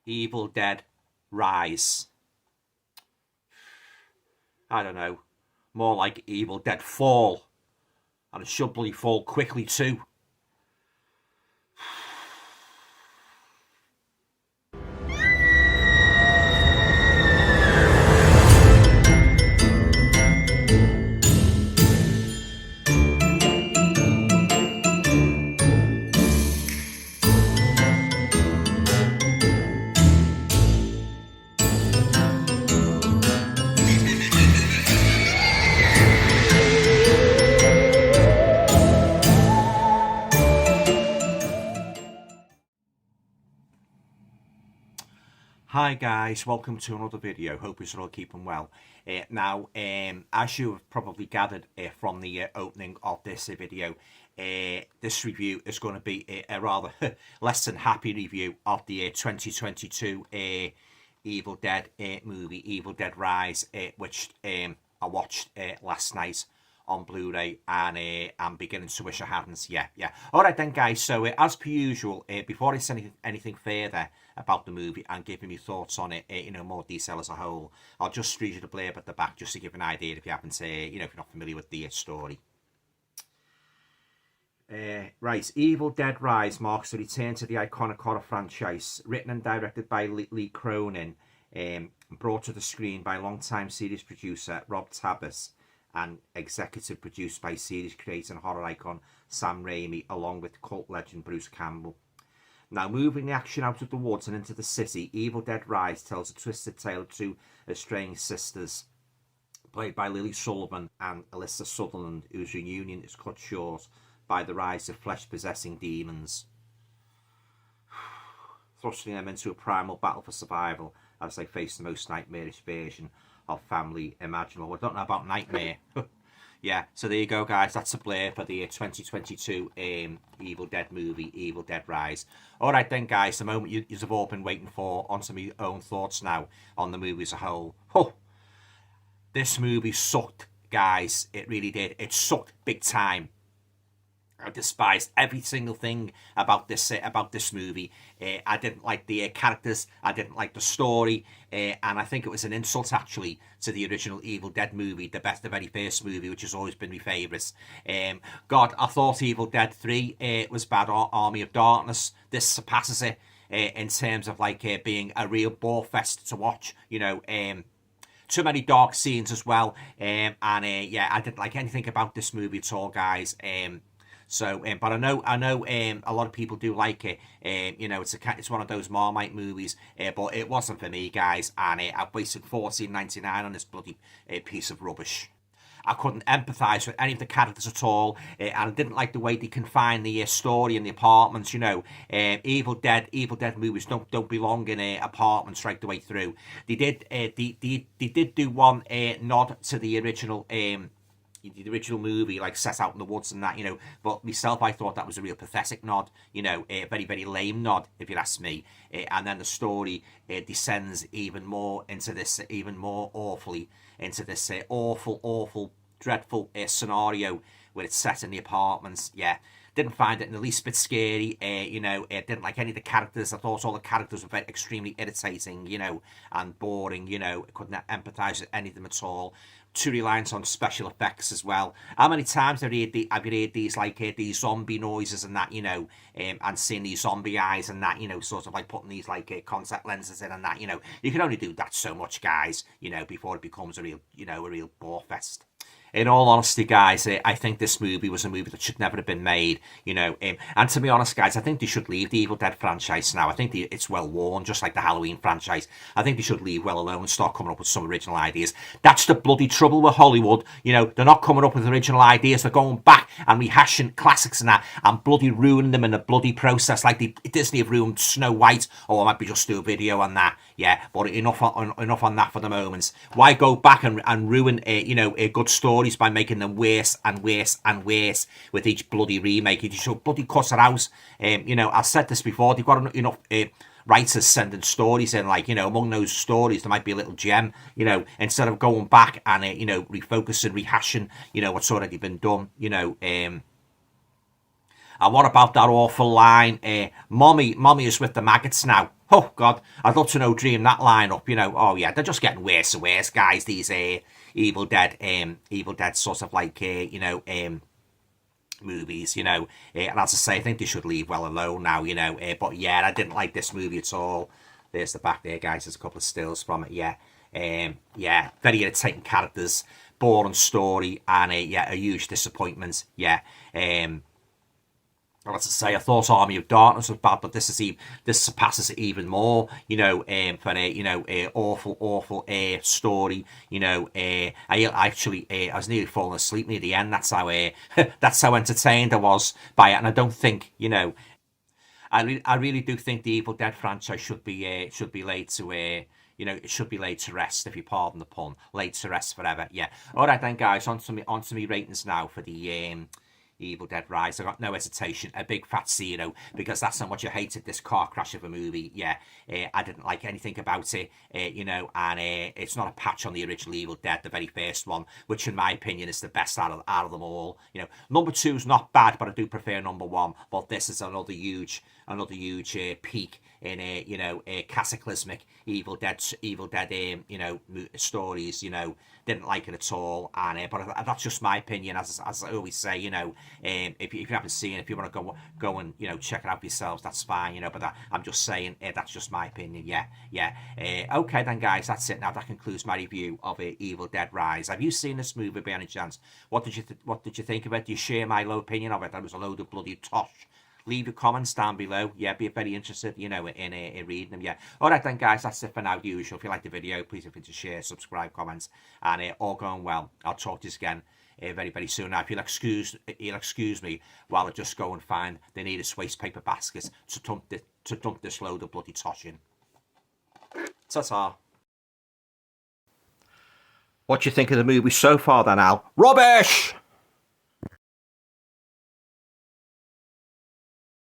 Evil Dead Rise. I don't know. More like Evil Dead Fall. And it should bloody fall quickly too. Hi guys, welcome to another video. Hope you're all keeping well. As you have probably gathered from the opening of this video, this review is going to be a rather less than happy review of the 2022 Evil Dead movie, Evil Dead Rise, which I watched last night on Blu-ray, and I'm beginning to wish I hadn't. Yeah. All right then, guys. So as per usual, before I say anything further about the movie and giving me thoughts on it, more detail as a whole, I'll just read you the blurb at the back just to give an idea if you haven't, if you're not familiar with the story. Right, Evil Dead Rise marks the return to the iconic horror franchise, written and directed by Lee Cronin, brought to the screen by longtime series producer Rob Tabbas, and executive produced by series creator and horror icon Sam Raimi, along with cult legend Bruce Campbell. Now, moving the action out of the woods and into the city, Evil Dead Rise tells a twisted tale of two estranged sisters, played by Lily Sullivan and Alyssa Sutherland, whose reunion is cut short by the rise of flesh-possessing demons, thrusting them into a primal battle for survival as they face the most nightmarish version of family imaginable. I don't know about nightmare. Yeah, so there you go, guys. That's a blur for the 2022 Evil Dead movie, Evil Dead Rise. All right then, guys, the moment you've all been waiting for, onto my own thoughts now on the movie as a whole. This movie sucked, guys. It really did. It sucked big time. I despised every single thing about this movie. I didn't like the characters. I didn't like the story, and I think it was an insult actually to the original Evil Dead movie, the very first movie, which has always been my favourite. God, I thought Evil Dead 3 was bad. Army of Darkness. This surpasses it in terms of being a real bore fest to watch. Too many dark scenes as well, yeah, I didn't like anything about this movie at all, guys. But I know a lot of people do like it. It's one of those Marmite movies, but it wasn't for me, guys. And I've wasted $14.99 on this bloody piece of rubbish. I couldn't empathise with any of the characters at all, and I didn't like the way they confined the story in the apartments. Evil Dead movies don't belong in apartments right the way through. They did do one nod to the original. The original movie, set out in the woods and that, but myself, I thought that was a real pathetic nod, a very, very lame nod, if you ask me. And then the story descends even more into this, even more awfully, into this awful, dreadful scenario where it's set in the apartments. Yeah, didn't find it in the least bit scary. Didn't like any of the characters. I thought all the characters were extremely irritating, and boring. Couldn't empathise with any of them at all. Too reliant on special effects as well. How many times have you heard these these zombie noises and that, and seeing these zombie eyes and that, sort of putting these contact lenses in and that, you can only do that so much, guys, before it becomes a real bore fest. In all honesty, guys, I think this movie was a movie that should never have been made, and to be honest, guys, I think they should leave the Evil Dead franchise now. I think it's well worn, just like the Halloween franchise. I think they should leave well alone and start coming up with some original ideas. That's the bloody trouble with Hollywood. They're not coming up with original ideas. They're going back and rehashing classics and that, and bloody ruining them in a bloody process, like Disney have ruined Snow White. I might be just do a video on that. Yeah, but enough on that for the moment. Why go back and ruin a good stories by making them worse and worse and worse with each bloody remake? You should bloody cut it out. I've said this before. They've got enough writers sending stories in, among those stories there might be a little gem, instead of going back and refocusing, rehashing what's already been done. And what about that awful line, mommy is with the maggots now? Oh, God, I'd love to know Dream that lineup, you know. Oh, yeah, they're just getting worse and worse, guys, these Evil Dead sort of like, movies, you know. And as I say, I think they should leave well alone now, you know. But, yeah, I didn't like this movie at all. There's the back there, guys. There's a couple of stills from it, yeah. Yeah, very irritating characters, boring story, and, yeah, a huge disappointment, yeah. Well, as I say, I thought Army of Darkness was bad, but this surpasses it even more. You know, for a awful story. You know, I actually I was nearly falling asleep near the end. That's how that's how entertained I was by it. And I don't think, you know, I really do think the Evil Dead franchise should be laid to you know, it should be laid to rest, if you pardon the pun. Laid to rest forever. Yeah. All right then, guys. On to me ratings now for the Evil Dead Rise. I got no hesitation. A big fat 0, because that's how much I hated this car crash of a movie. Yeah, I didn't like anything about it, you know, and it's not a patch on the original Evil Dead, the very first one, which in my opinion is the best out of them all. You know, number 2 is not bad, but I do prefer number 1. But this is another huge peak in you know, cataclysmic Evil Dead you know, stories. You know, didn't like it at all, and but that's just my opinion. As I always say, you know, if you haven't seen it, if you want to go and, you know, check it out for yourselves, that's fine, you know. But I'm just saying, that's just my opinion. Yeah. Okay then, guys, that's it. Now that concludes my review of Evil Dead Rise. Have you seen this movie by any chance? What did you think of it? Do you share my low opinion of it? That was a load of bloody tosh. Leave your comments down below. Yeah, be very interested, you know, in reading them. Yeah. All right then, guys, that's it for now. Usual. If you like the video, please feel free to share, subscribe, comments, and all going well. I'll talk to you again very soon. Now, if you'll excuse me while I just go and find the neatest waste paper baskets to dump this load of bloody tosh in. Ta-ta. What do you think of the movie so far, then, Al? Rubbish!